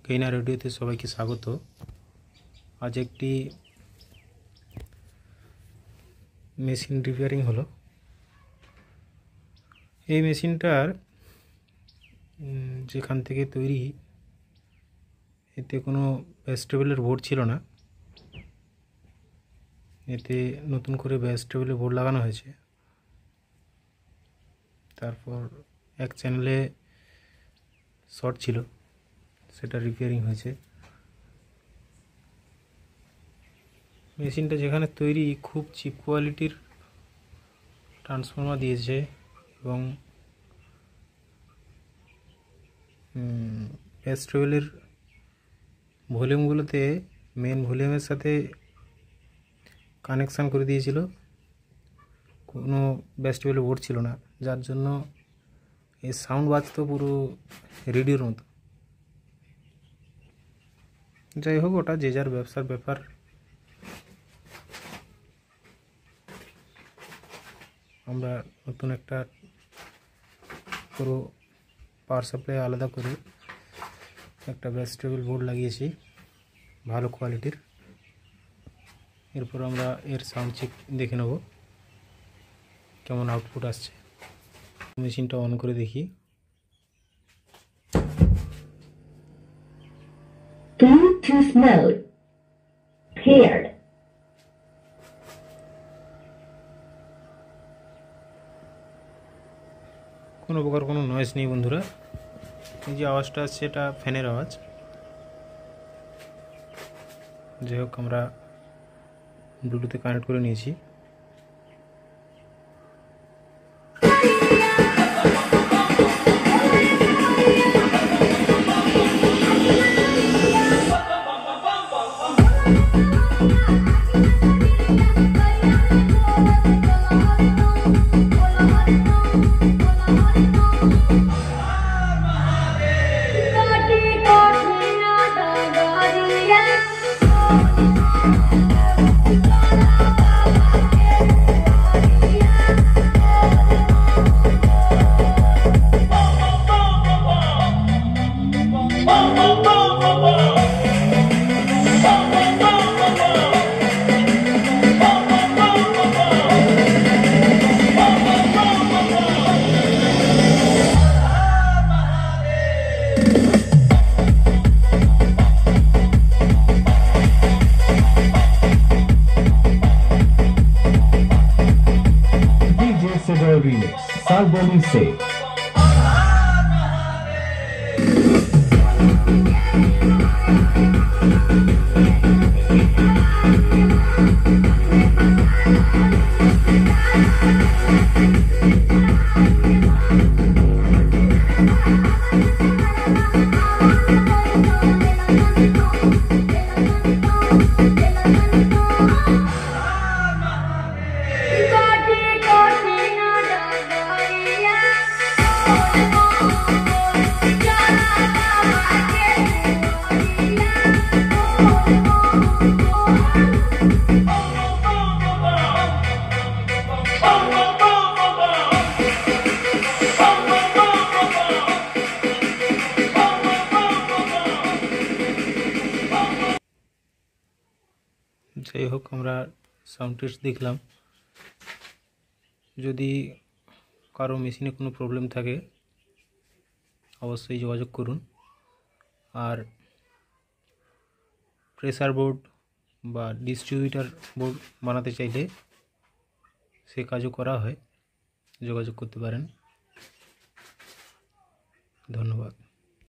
Gainer রেডিওতে সবাইকে স্বাগত। আজ একটি মেশিন রিপেয়ারিং হলো। এই মেশিনটার যেখান থেকে তৈরি, এতে কোনো ভেজিটেবলের বোর্ড ছিল না। এতে নতুন করে ভেজিটেবলের বোর্ড লাগানো হয়েছে। তারপর এক চ্যানেলে শর্ট ছিল, সেটা রিপেয়ারিং হয়েছে। মেশিনটা যেখানে তৈরি খুব চিপ কোয়ালিটির ট্রান্সফর্মার দিয়েছে এবং ভেজিটেবলের ভলিউমগুলোতে মেন ভলিউমের সাথে কানেকশান করে দিয়েছিল। কোনো ভেজিটেবলের বোর্ড ছিল না, যার জন্য এই সাউন্ড বাজতো পুরো রেডিওর মতো। যাই হোক, ওটা যে যার ব্যবসার ব্যাপার। আমরা নতুন একটা পুরো পাওয়ার সাপ্লাই আলাদা করে একটা ভেজিটেবল বোর্ড লাগিয়েছি ভালো কোয়ালিটির। এরপর আমরা এর সাউন্ড চেক দেখে নেব কেমন আউটপুট আসছে। মেশিনটা অন করে দেখি। Bluetooth mode paired. কোনো প্রকার কোনো নয়েজ নেই বন্ধুরা। এই যে আওয়াজটা আসছে, এটা ফ্যানের আওয়াজ। যাই হোক, আমরা ব্লুটুথে কানেক্ট করে নিয়েছি। Remix, Salvo se. যাই হোক, আমরা সাউন্ড টেস্ট দেখলাম। যদি কারো মেশিনে কোনো প্রবলেম থাকে অবশ্যই যোগাযোগ করুন। আর প্রেসার বোর্ড বা ডিস্ট্রিবিউটার বোর্ড বানাতে চাইলে সে কাজও করা হয়, যোগাযোগ করতে পারেন। ধন্যবাদ।